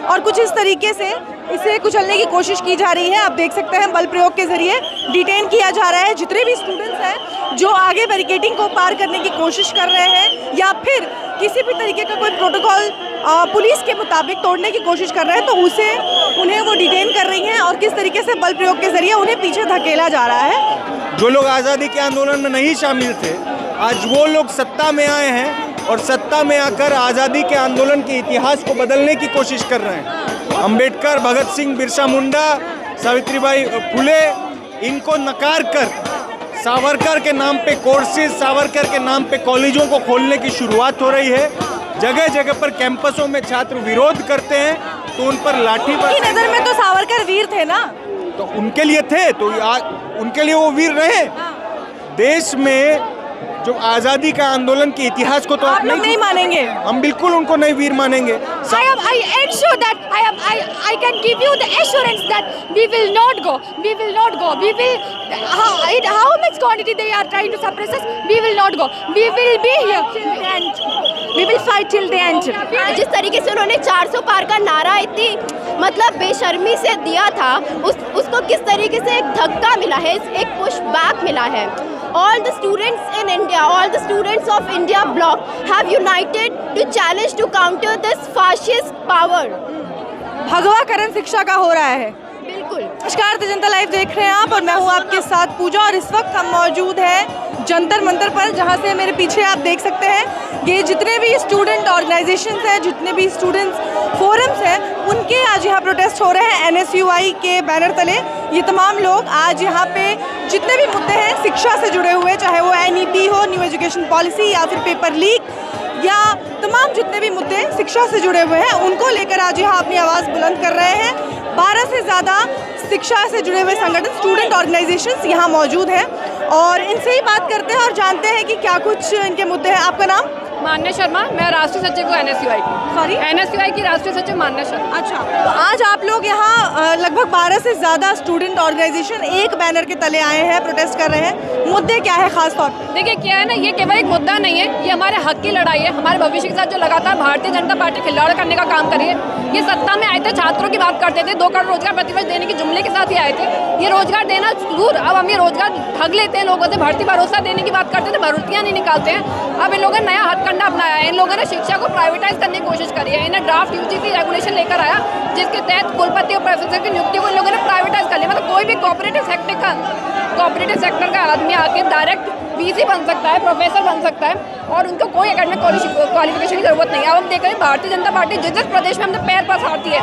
और कुछ इस तरीके से इसे कुचलने की कोशिश की जा रही है। आप देख सकते हैं बल प्रयोग के जरिए डिटेन किया जा रहा है जितने भी स्टूडेंट्स हैं जो आगे बैरिकेडिंग को पार करने की कोशिश कर रहे हैं या फिर किसी भी तरीके का कोई प्रोटोकॉल पुलिस के मुताबिक तोड़ने की कोशिश कर रहे हैं, तो उन्हें वो डिटेन कर रही हैं और किस तरीके से बल प्रयोग के जरिए उन्हें पीछे धकेला जा रहा है। जो लोग आज़ादी के आंदोलन में नहीं शामिल थे, आज वो लोग सत्ता में आए हैं और सत्ता में आकर आज़ादी के आंदोलन के इतिहास को बदलने की कोशिश कर रहे हैं। अंबेडकर, भगत सिंह, बिरसा मुंडा, सावित्रीबाई फुले, इनको नकार कर सावरकर के नाम पे कोर्सेज, सावरकर के नाम पे कॉलेजों को खोलने की शुरुआत हो रही है। जगह जगह पर कैंपसों में छात्र विरोध करते हैं तो उन पर लाठी की नज़र में तो सावरकर वीर थे ना, तो उनके लिए थे, तो उनके लिए वो वीर रहे। देश में जो आज़ादी का आंदोलन के इतिहास को तो आप लोग नहीं मानेंगे। हम बिल्कुल उनको नहीं वीर मानेंगे। I ensure that I can give you the assurance that we will not go. We will not go. We will how much quantity they are trying to suppress us. We will not go. We will be here till the end. We will fight till the end. जिस तरीके से उन्होंने 400 पार का नारा इतनी मतलब बेशर्मी से दिया था, उसको किस तरीके से एक धक्का मिला है, एक पुश बैक मिला है। All the students in India, all the students of India bloc have united to challenge to counter this fascist power. भगवाकरण शिक्षा का हो रहा है। बिल्कुल। नमस्कार, जनता लाइव देख रहे हैं आप और मैं हूं आपके साथ पूजा और इस वक्त हम मौजूद हैं जंतर मंतर पर, जहां से मेरे पीछे आप देख सकते हैं ये जितने भी स्टूडेंट ऑर्गेनाइजेशंस हैं, जितने भी स्टूडेंट्स फोरम्स हैं, उनके आज यहाँ प्रोटेस्ट हो रहे हैं NSUI के बैनर तले। ये तमाम लोग आज यहाँ पे जितने भी मुद्दे हैं शिक्षा से जुड़े हुए, चाहे वो NEP हो, न्यू एजुकेशन पॉलिसी, या फिर पेपर लीक, या तमाम जितने भी मुद्दे शिक्षा से जुड़े हुए हैं, उनको लेकर आज यहाँ अपनी आवाज़ बुलंद कर रहे हैं। 12 से ज़्यादा शिक्षा से जुड़े हुए संगठन, स्टूडेंट ऑर्गेनाइजेशंस यहाँ मौजूद हैं और इनसे ही बात करते हैं और जानते हैं कि क्या कुछ इनके मुद्दे हैं। आपका नाम? मान्या शर्मा, मैं राष्ट्रीय सचिव हूँ NSUI की। सॉरी, NSUI की राष्ट्रीय सचिव मान्या शर्मा। अच्छा, तो आज आप लोग यहाँ लगभग 12 से ज़्यादा स्टूडेंट ऑर्गेनाइजेशन एक बैनर के तले आए हैं, प्रोटेस्ट कर रहे हैं। मुद्दे क्या है खास तौर पर? देखिए क्या है ना, ये केवल एक मुद्दा नहीं है, ये हमारे हक की लड़ाई है। हमारे भविष्य के साथ जो लगातार भारतीय जनता पार्टी खिलवाड़ करने का काम कर रही है। ये सत्ता में आए थे, छात्रों की बात करते थे, 2 करोड़ रोजगार प्रतिवर्ष देने के जुमले के साथ ही आए थे। ये रोजगार देना दूर, अब हम ये रोजगार ठग लेते हैं लोगों से, भर्ती भरोसा देने की बात करते थे, भर्तियाँ नहीं निकालते हैं। अब इन लोगों ने नया हथकंडा अपनाया है, इन लोगों ने शिक्षा को प्राइवेटाइज करने की कोशिश करी है। इन्हें ड्राफ्ट UGC रेगुलेशन लेकर आया जिसके तहत कुलपति और प्रोफेसर की नियुक्ति को इन लोगों ने प्राइवेटाइज कर लिया। मतलब कोई भी कोऑपरेटिव सेक्टर का आदमी आके डायरेक्ट VC बन सकता है, प्रोफेसर बन सकता है और उनको कोई एकेडमिक क्वालिफिकेशन की जरूरत नहीं है। अब हम देख रहे हैं भारतीय जनता पार्टी जिस प्रदेश में हमने पैर पसारती है,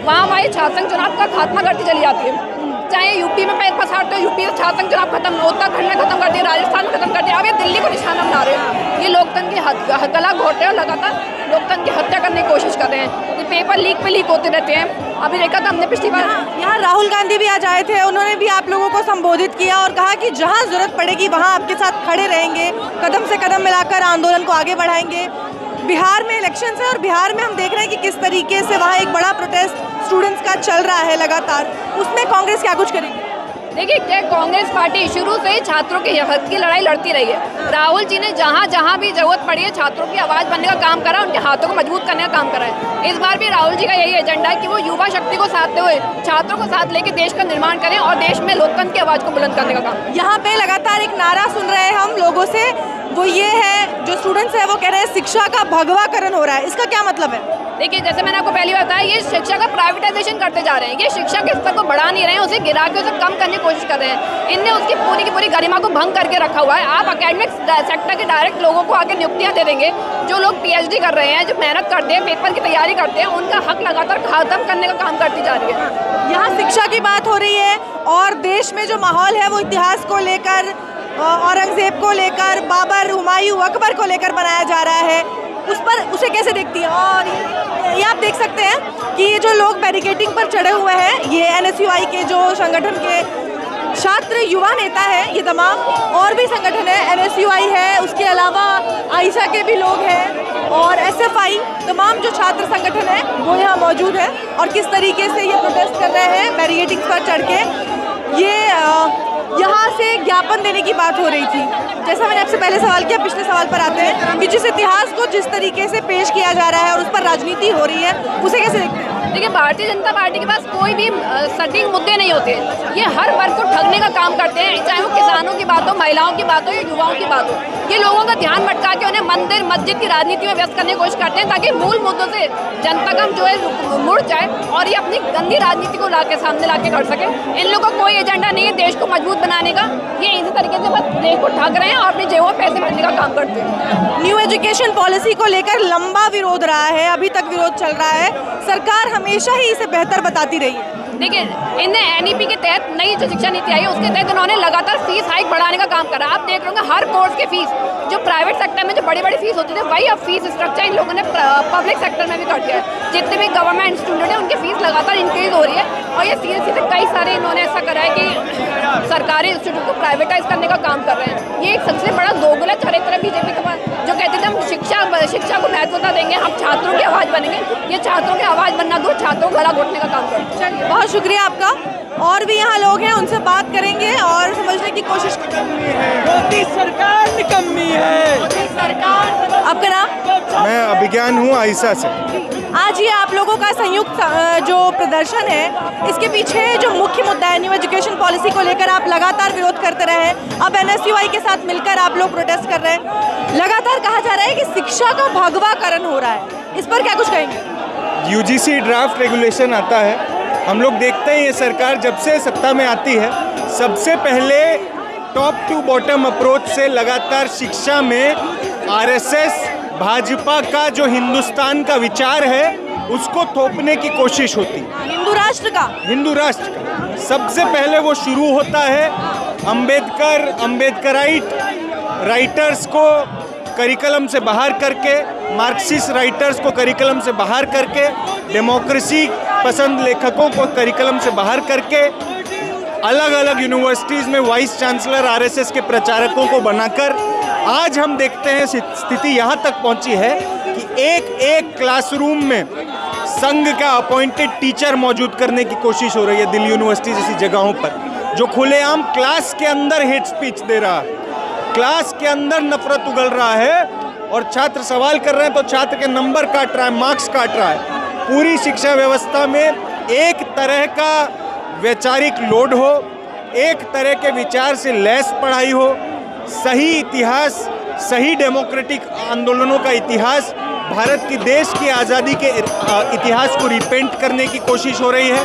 वहाँ हमारी छात्र संघ चुनाव का खात्मा करती चली जाती है। चाहे यूपी में पैर पसारते हो, यूपी में छात्र संघ चुनाव खत्म, उत्तराखंड में खत्म कर दिया, राजस्थान में खत्म कर दिया, अब ये दिल्ली को निशाना बना रहे हैं। ये लोकतंत्र की गला घोट रहे हैं और लगातार लोकतंत्र की हत्या करने की कोशिश कर रहे हैं। ये पेपर लीक पे लीक होते रहते हैं। अभी देखा था हमने पिछली बार, यहाँ राहुल गांधी भी आज आए थे, उन्होंने भी आप लोगों को संबोधित किया और कहा कि जहाँ ज़रूरत पड़ेगी वहाँ आपके साथ खड़े रहेंगे, कदम से कदम मिलाकर आंदोलन को आगे बढ़ाएंगे। बिहार में इलेक्शन है और बिहार में हम देख रहे हैं कि किस तरीके से वहाँ एक बड़ा प्रोटेस्ट स्टूडेंट्स का चल रहा है लगातार, उसमें कांग्रेस क्या कुछ करेगी? देखिए क्या, कांग्रेस पार्टी शुरू से ही छात्रों के हक की लड़ाई लड़ती रही है। राहुल जी ने जहाँ जहाँ भी जरूरत पड़ी है छात्रों की आवाज़ बनने का काम करा, उनके हाथों को मजबूत करने का काम करा है। इस बार भी राहुल जी का यही एजेंडा है कि वो युवा शक्ति को साधते हुए छात्रों को साथ लेकर देश का निर्माण करें और देश में लोकतंत्र की आवाज़ को बुलंद करने का काम। यहाँ पे लगातार एक नारा सुन रहे हैं हम लोगों से, वो ये है, जो स्टूडेंट्स है वो कह रहे हैं शिक्षा का भगवाकरण हो रहा है। इसका क्या मतलब है? देखिए जैसे मैंने आपको पहली बार बताया, ये शिक्षा का प्राइवेटाइजेशन करते जा रहे हैं। ये शिक्षा के स्तर को बढ़ा नहीं रहे हैं, उसे गिरा के उसे कम करने की कोशिश कर रहे हैं। इनने उसकी पूरी की पूरी गरिमा को भंग करके रखा हुआ है। आप एकेडमिक सेक्टर के डायरेक्ट लोगों को आके नियुक्तियां दे देंगे, जो लोग PhD कर रहे हैं, जो मेहनत करते हैं, पेपर की तैयारी करते हैं, उनका हक लगातार खत्म करने का काम करती जा रही है। यहाँ शिक्षा की बात हो रही है और देश में जो माहौल है वो इतिहास को लेकर, औरंगजेब को लेकर, बाबर, हुमायूं, अकबर को लेकर बनाया जा रहा है, उसे कैसे देखती है? और ये आप देख सकते हैं कि ये जो लोग बैरिकेडिंग पर चढ़े हुए हैं, ये NSUI के जो संगठन के छात्र युवा नेता है, ये तमाम और भी संगठन है, NSUI है, उसके अलावा आयशा के भी लोग हैं और SFI, तमाम जो छात्र संगठन है वो यहाँ मौजूद है और किस तरीके से ये प्रोटेस्ट कर रहे हैं बैरिकेडिंग पर चढ़ के। ये यहाँ से ज्ञापन देने की बात हो रही थी। जैसा मैंने आपसे पहले सवाल किया, पिछले सवाल पर आते हैं कि जिस इतिहास को जिस तरीके से पेश किया जा रहा है और उस पर राजनीति हो रही है, उसे कैसे देखते हैं? देखिए भारतीय जनता पार्टी के पास कोई भी सटीक मुद्दे नहीं होते। ये हर वर्ग को ठगने का काम करते हैं, चाहे वो किसानों की बात हो, महिलाओं की बात हो या युवाओं की बात हो। ये लोगों का ध्यान भटका के उन्हें मंदिर मस्जिद की राजनीति में व्यस्त करने की कोशिश करते हैं, ताकि मूल मुद्दों से जनता का जो है मुड़ जाए और ये अपनी गंदी राजनीति को सामने ला के कर सके। इन लोगों का कोई एजेंडा नहीं है देश को मजबूत बनाने का। ये इसी तरीके से बस देश को ठग रहे हैं और अपनी जेबों में पैसे भरने का काम करते हैं। न्यू एजुकेशन पॉलिसी को लेकर लंबा विरोध रहा है, अभी तक विरोध चल रहा है। सरकार हमेशा ही इसे बेहतर बताती रही है। देखिए, इन्हें एनईपी के तहत नई जो शिक्षा नीति आई है उसके तहत उन्होंने लगातार फीस हाइक बढ़ाने का काम करा। आप देख रहे होंगे हर कोर्स की फीस जो प्राइवेट सेक्टर में जो बड़ी बड़ी फीस होती थी, वही अब फीस स्ट्रक्चर इन लोगों ने पब्लिक सेक्टर में भी कर दिया है। जितने भी गवर्नमेंट इंस्टीट्यूट है उनकी फीस लगातार इंक्रीज हो रही है और ये सीधे सीधे कई सारे इन्होंने ऐसा करा है कि सरकारी इंस्टीट्यूट को प्राइवेटाइज करने का काम कर रहे हैं। ये एक सबसे बड़ा दोगला चरित्र है बीजेपी के पास, जो कहते थे हम शिक्षा को महत्वता देंगे, हम छात्रों की आवाज़ बनेंगे। ये छात्रों की आवाज़ बनना दूर, छात्रों को गला घोटने का काम करते हैं। बहुत शुक्रिया आपका। और भी यहाँ लोग हैं, उनसे बात करेंगे और समझने की कोशिश करेंगे। मोदी सरकार निकम्मी है। आपका नाम? मैं अभिज्ञान हूँ आइसा से। आज ये आप लोगों का संयुक्त जो प्रदर्शन है, इसके पीछे जो मुख्य मुद्दा है न्यू एजुकेशन पॉलिसी को लेकर आप लगातार विरोध करते रहे हैं। अब एनएसयूआई के साथ मिलकर आप लोग प्रोटेस्ट कर रहे हैं। लगातार कहा जा रहा है कि शिक्षा का भगवाकरण हो रहा है, इस पर क्या कुछ कहेंगे? यूजीसी ड्राफ्ट रेगुलेशन आता है, हम लोग देखते हैं ये सरकार जब से सत्ता में आती है सबसे पहले टॉप टू बॉटम अप्रोच से लगातार शिक्षा में आरएसएस भाजपा का जो हिंदुस्तान का विचार है उसको थोपने की कोशिश होती है। हिंदू राष्ट्र का सबसे पहले वो शुरू होता है अम्बेडकराइट राइटर्स को करिकुलम से बाहर करके, मार्क्सिस्ट राइटर्स को करिकुलम से बाहर करके, डेमोक्रेसी पसंद लेखकों को करिकुलम से बाहर करके, अलग अलग यूनिवर्सिटीज़ में वाइस चांसलर आरएसएस के प्रचारकों को बनाकर आज हम देखते हैं स्थिति यहाँ तक पहुँची है कि एक एक क्लासरूम में संघ का अपॉइंटेड टीचर मौजूद करने की कोशिश हो रही है दिल्ली यूनिवर्सिटी जैसी जगहों पर, जो खुलेआम क्लास के अंदर हेट स्पीच दे रहा है, क्लास के अंदर नफरत उगल रहा है और छात्र सवाल कर रहे हैं तो छात्र के नंबर काट रहा है, मार्क्स काट रहा है। पूरी शिक्षा व्यवस्था में एक तरह का वैचारिक लोड हो, एक तरह के विचार से लैस पढ़ाई हो, सही इतिहास, सही डेमोक्रेटिक आंदोलनों का इतिहास, भारत की देश की आज़ादी के इतिहास को रिपेंट करने की कोशिश हो रही है।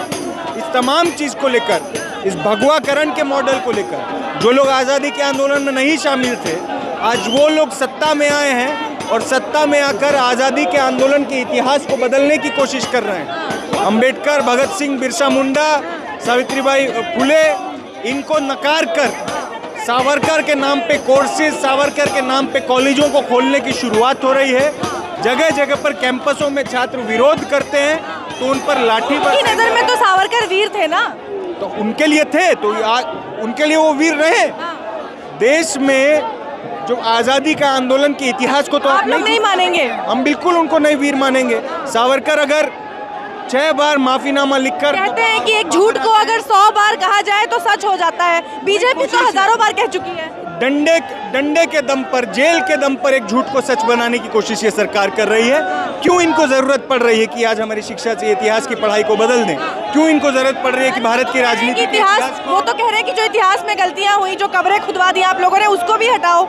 इस तमाम चीज़ को लेकर, इस भगवाकरण के मॉडल को लेकर जो लोग आज़ादी के आंदोलन में नहीं शामिल थे, आज वो लोग सत्ता में आए हैं और सत्ता में आकर आज़ादी के आंदोलन के इतिहास को बदलने की कोशिश कर रहे हैं। अंबेडकर, भगत सिंह, बिरसा मुंडा, सावित्रीबाई फुले, इनको नकार कर सावरकर के नाम पे कोर्सेज, सावरकर के नाम पे कॉलेजों को खोलने की शुरुआत हो रही है। जगह जगह पर कैंपसों में छात्र विरोध करते हैं तो उन पर लाठी की नज़र में तो सावरकर वीर थे ना, तो उनके लिए थे, तो उनके लिए वो वीर रहे। देश में जो आज़ादी का आंदोलन के इतिहास को तो आप लोग नहीं मानेंगे? हम बिल्कुल उनको नहीं वीर मानेंगे। सावरकर अगर 6 बार माफीनामा लिखकर, कहते हैं कि एक झूठ को अगर 100 बार कहा जाए तो सच हो जाता है। बीजेपी तो हजारों बार कह चुकी है। डंडे के दम पर, जेल के दम पर एक झूठ को सच बनाने की कोशिश ये सरकार कर रही है। क्यों इनको जरूरत पड़ रही है कि आज हमारी शिक्षा से इतिहास की पढ़ाई को बदल दें? क्यों इनको जरूरत पड़ रही है कि भारत की राजनीति इतिहास, वो तो कह रहे हैं कि जो इतिहास में गलतियां हुई, जो कब्रें खुदवा दी आप लोगों ने, उसको भी हटाओ।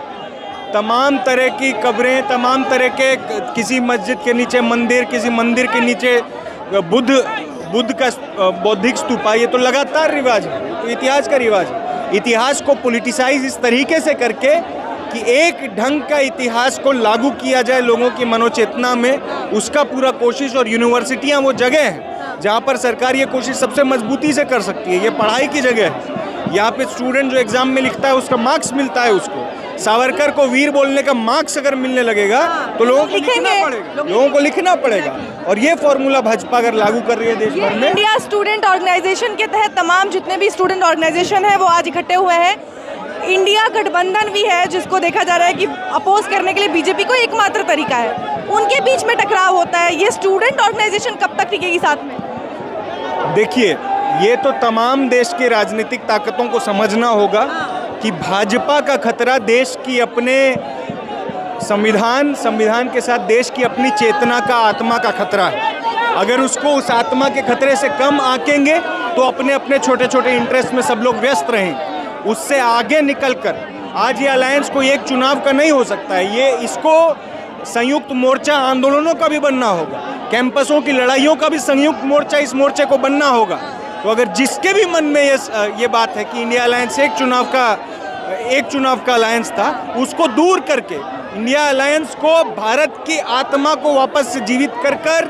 तमाम तरह की कब्रें, तमाम तरह के, किसी मस्जिद के नीचे मंदिर, किसी मंदिर के नीचे बुद्ध का बौद्धिक स्तूपा, ये तो लगातार रिवाज है, तो इतिहास का रिवाज है। इतिहास को पॉलिटिसाइज इस तरीके से करके कि एक ढंग का इतिहास को लागू किया जाए लोगों की मनोचेतना में, उसका पूरा कोशिश। और यूनिवर्सिटियां वो जगह हैं जहाँ पर सरकार ये कोशिश सबसे मजबूती से कर सकती है। ये पढ़ाई की जगह है, यहाँ पे स्टूडेंट जो एग्जाम में लिखता है उसका मार्क्स मिलता है उसको। सावरकर को वीर बोलने का मार्क्स अगर मिलने लगेगा तो लोगों को लिखना पड़ेगा। और ये फॉर्मूला भाजपा अगर लागू कर रही है देश भर में। इंडिया स्टूडेंट ऑर्गेनाइजेशन के तहत तमाम जितने भी स्टूडेंट ऑर्गेनाइजेशन है वो आज इकट्ठे हुए हैं। इंडिया गठबंधन भी है जिसको देखा जा रहा है कि अपोज करने के लिए बीजेपी को एकमात्र तरीका है, उनके बीच में टकराव होता है। ये स्टूडेंट ऑर्गेनाइजेशन कब तक टिकेगी साथ में? देखिए, ये तो तमाम देश की राजनीतिक ताकतों को समझना होगा कि भाजपा का खतरा देश की अपने संविधान के साथ देश की अपनी चेतना का, आत्मा का खतरा है। अगर उसको उस आत्मा के खतरे से कम आंकेंगे तो अपने अपने छोटे छोटे इंटरेस्ट में सब लोग व्यस्त रहेंगे। उससे आगे निकलकर आज ये अलायंस कोई एक चुनाव का नहीं हो सकता है, ये इसको संयुक्त मोर्चा आंदोलनों का भी बनना होगा, कैंपसों की लड़ाइयों का भी संयुक्त मोर्चा इस मोर्चे को बनना होगा। तो अगर जिसके भी मन में ये बात है कि इंडिया अलायंस एक चुनाव का अलायंस था, उसको दूर करके इंडिया अलायंस को भारत की आत्मा को वापस से जीवित कर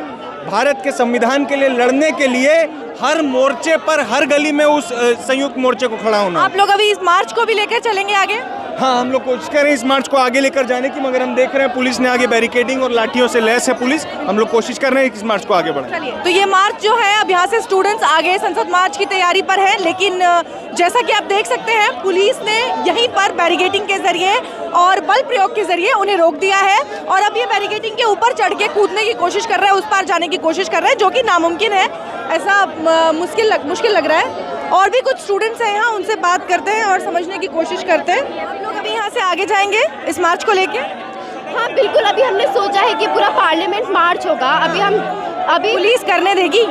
भारत के संविधान के लिए लड़ने के लिए हर मोर्चे पर, हर गली में उस संयुक्त मोर्चे को खड़ा होना। आप लोग अभी इस मार्च को भी लेकर चलेंगे आगे? हाँ, हम लोग कोशिश कर रहे हैं इस मार्च को आगे लेकर जाने की, मगर हम देख रहे हैं पुलिस ने आगे बैरिकेडिंग और लाठियों से लैस है पुलिस। हम लोग कोशिश कर रहे हैं कि इस मार्च को आगे बढ़ाएं। चलिए, तो ये मार्च जो है अब यहाँ से स्टूडेंट्स आगे संसद मार्च की तैयारी पर है, लेकिन जैसा कि आप देख सकते हैं पुलिस ने यहीं पर बैरिकेडिंग के जरिए और बल प्रयोग के जरिए उन्हें रोक दिया है और अब ये बैरिकेडिंग के ऊपर चढ़ के कूदने की कोशिश कर रहे हैं, उस पार जाने की कोशिश कर रहे हैं, जो कि नामुमकिन है, ऐसा मुश्किल लग रहा है। और भी कुछ स्टूडेंट्स हैं यहाँ, उनसे बात करते हैं और समझने की कोशिश करते हैं। आप लोग अभी यहाँ से आगे जाएंगे इस मार्च को लेके? हाँ बिल्कुल, अभी हमने सोचा है कि पूरा पार्लियामेंट मार्च होगा। अभी पुलिस करने देगी?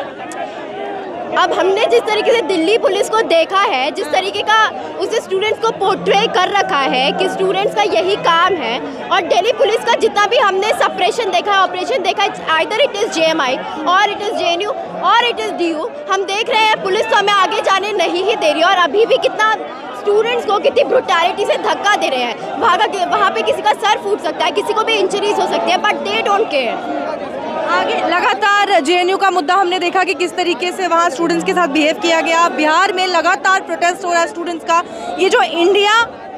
अब हमने जिस तरीके से दिल्ली पुलिस को देखा है, जिस तरीके का उसे स्टूडेंट्स को पोर्ट्रे कर रखा है कि स्टूडेंट्स का यही काम है, और दिल्ली पुलिस का जितना भी हमने सप्रेशन देखा है, ऑपरेशन देखा है, आइदर इट इज़ JMI और इट इज़ JNU और इट इज़ DU, हम देख रहे हैं पुलिस तो हमें आगे जाने नहीं ही दे रही है। और अभी भी कितना स्टूडेंट्स को कितनी ब्रुटैलिटी से धक्का दे रहे हैं। वहाँ पे किसी का सर फूट सकता है, किसी को भी इंजरीज हो सकती है, बट दे डोंट केयर। आगे लगातार JNU का मुद्दा हमने देखा कि किस तरीके से वहाँ स्टूडेंट्स के साथ बिहेव किया गया। बिहार में लगातार प्रोटेस्ट हो रहा है स्टूडेंट्स का। ये जो इंडिया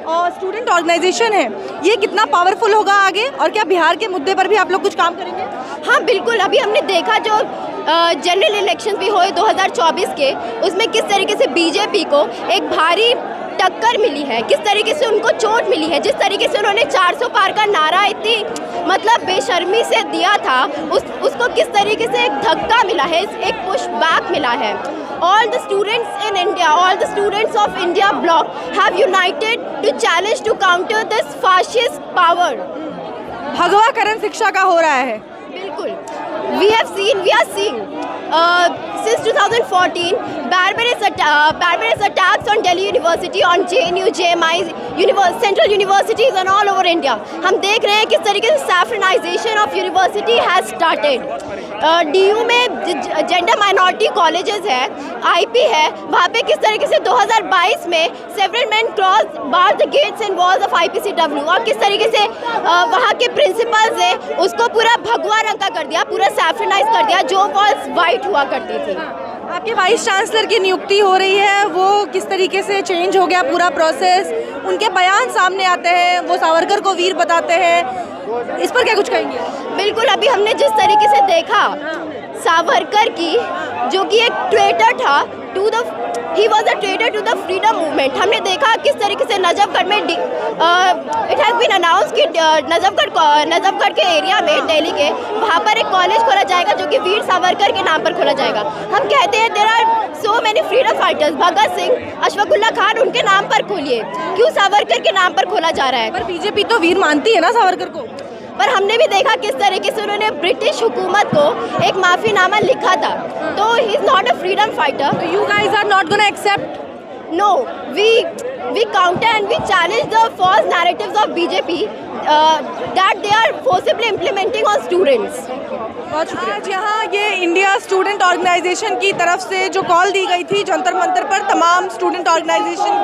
और स्टूडेंट ऑर्गेनाइजेशन है, ये कितना पावरफुल होगा आगे, और क्या बिहार के मुद्दे पर भी आप लोग कुछ काम करेंगे? हाँ बिल्कुल, अभी हमने देखा जो जनरल इलेक्शंस भी हुए 2024 के, उसमें किस तरीके से बीजेपी को एक भारी टक्कर मिली है, किस तरीके से उनको चोट मिली है, जिस तरीके से उन्होंने 400 पार का नारा इतनी मतलब बेशर्मी से दिया था, उसको किस तरीके से एक धक्का मिला है, एक पुश बैक मिला है। All the students in India, all the students of India bloc have united to challenge to counter this fascist power. भगवाकरण शिक्षा का हो रहा है। बिल्कुल, we are seeing since 2014 barbarous attacks on Delhi University, on JNU, JMI, central universities and all over India. हम देख रहे हैं किस तरीके से saffronization of university has started. DU में जेंडर माइनॉरिटी कॉलेजेस है, IP है, वहाँ पे किस तरीके से 2022 में several men crossed bar the gates and walls of IPCW, और किस तरीके से वहाँ के प्रिंसिपल्स ने उसको पूरा भगवा रंग का कर दिया, पूरा सैफ्रनाइज कर दिया, जो वॉल्स वाइट हुआ करती थी। आपके वाइस चांसलर की नियुक्ति हो रही है, वो किस तरीके से चेंज हो गया पूरा प्रोसेस? उनके बयान सामने आते हैं, वो सावरकर को वीर बताते हैं, इस पर क्या कुछ कहेंगे? बिल्कुल, अभी हमने जिस तरीके से देखा सावरकर की, जो कि एक ट्रेटर था he was a traitor to the freedom movement। हमने देखा किस तरीके से नजफगढ़ में it has been announced कि नजफगढ़ के एरिया में दिल्ली के वहाँ पर एक कॉलेज खोला जाएगा जो कि वीर सावरकर के नाम पर खोला जाएगा। हम कहते हैं there are so many freedom fighters, Bhagat Singh, Ashfaqulla Khan, उनके नाम पर खोलिए, क्यों सावरकर के नाम पर खोला जा रहा है? पर बीजेपी तो वीर मानती है ना सावरकर को। पर हमने भी देखा किस तरीके से उन्होंने ब्रिटिश हुकूमत को एक माफीनामा लिखा था, तो he is not a freedom fighter. You guys are not gonna accept? No, we counter and we challenge the false narratives of BJP that they are forcibly implementing on students. बहुत शुक्रिया। आज यहाँ ये इंडिया स्टूडेंट ऑर्गेनाइजेशन की तरफ से जो call दी गई थी जंतर मंतर पर तमाम स्टूडेंट ऑर्गेनाइजेशन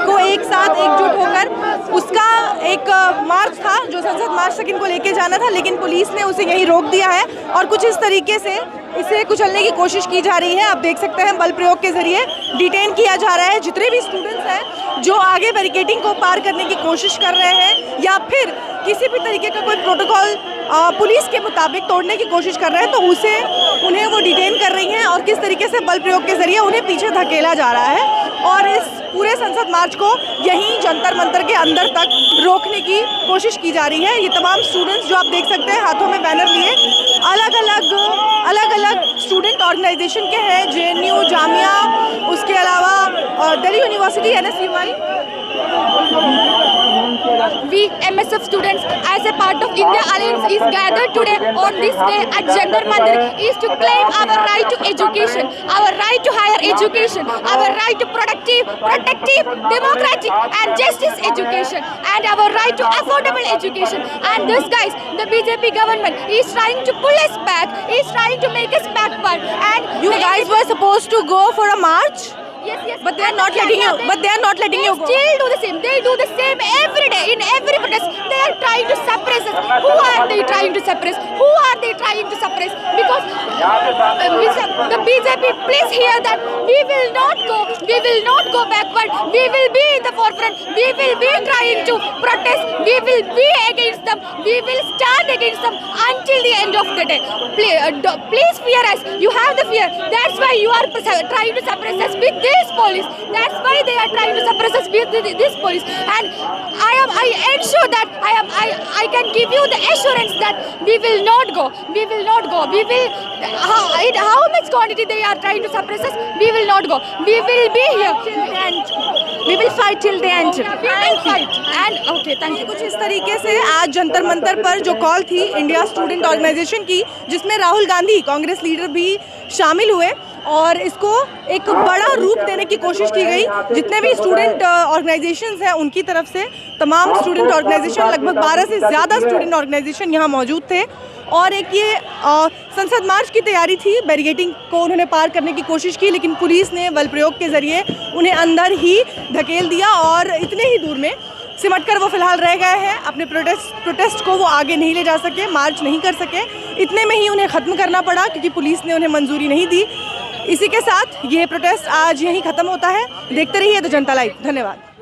को एक साथ एकजुट होकर, उसका एक मार्च था जो संसद मार्च तक इनको लेके जाना था, लेकिन पुलिस ने उसे यहीं रोक दिया है और कुछ इस तरीके से इसे कुचलने की कोशिश की जा रही है। आप देख सकते हैं बल प्रयोग के जरिए डिटेन किया जा रहा है जितने भी स्टूडेंट्स हैं जो आगे बैरिकेडिंग को पार करने की कोशिश कर रहे हैं या फिर किसी भी तरीके का कोई प्रोटोकॉल पुलिस के मुताबिक तोड़ने की कोशिश कर रहे हैं, तो उन्हें वो डिटेन कर रही हैं और किस तरीके से बल प्रयोग के जरिए उन्हें पीछे धकेला जा रहा है और इस पूरे संसद मार्च को यहीं जंतर मंतर के अंदर तक रोकने की कोशिश की जा रही है। ये तमाम स्टूडेंट्स जो आप देख सकते हैं हाथों में बैनर लिए अलग अलग स्टूडेंट ऑर्गेनाइजेशन के हैं, JNU, जामिया, उसके अलावा Delhi university NSUI, We MSF students as a part of India Alliance is gathered today on this day at Jantar Mandir is to claim our right to education, our right to higher education, our right to protective, democratic and justice education, and our right to affordable education. And this guys, the BJP government is trying to pull us back, is trying to make us backward. And You guys were supposed to go for a march, yes. but they are not letting you. But they are not letting you go. Still do the same. They do the same every day in every protest. They are trying to suppress us. Who are they trying to suppress? Who are they trying to suppress? Because the BJP, please hear that we will not go. We will not go backward. We will be in the forefront. We will be trying to protest. We will be against them. We will stand against them until the end of the day. Please fear us. You have the fear. That's why you are trying to suppress us with this police. That's why they are trying to suppress us with this police. And I ensure that I can give you the assurance that we will not go. We will not go. We will. In how much quantity they are trying to suppress us? We will not go. We will be here till the end. We will fight till the end. We will fight. And okay, thank you. कुछ इस तरीके से आज जंतर मंतर पर जो call थी India student organisation की, जिसमें राहुल गांधी कांग्रेस लीडर भी शामिल हुए और इसको एक बड़ा रूप देने की कोशिश की गई। जितने भी स्टूडेंट ऑर्गेनाइजेशंस हैं उनकी तरफ से तमाम स्टूडेंट ऑर्गेनाइजेशन, लगभग 12 से ज़्यादा स्टूडेंट ऑर्गेनाइजेशन यहाँ मौजूद थे। और एक ये संसद मार्च की तैयारी थी, बैरिकेडिंग को उन्होंने पार करने की कोशिश की, लेकिन पुलिस ने बल प्रयोग के ज़रिए उन्हें अंदर ही धकेल दिया और इतने ही दूर में सिमट कर वो फिलहाल रह गए हैं। अपने प्रोटेस्ट को वो आगे नहीं ले जा सके, मार्च नहीं कर सके, इतने में ही उन्हें ख़त्म करना पड़ा क्योंकि पुलिस ने उन्हें मंजूरी नहीं दी। इसी के साथ ये प्रोटेस्ट आज यहीं ख़त्म होता है। देखते रहिए द जनता लाइव। धन्यवाद।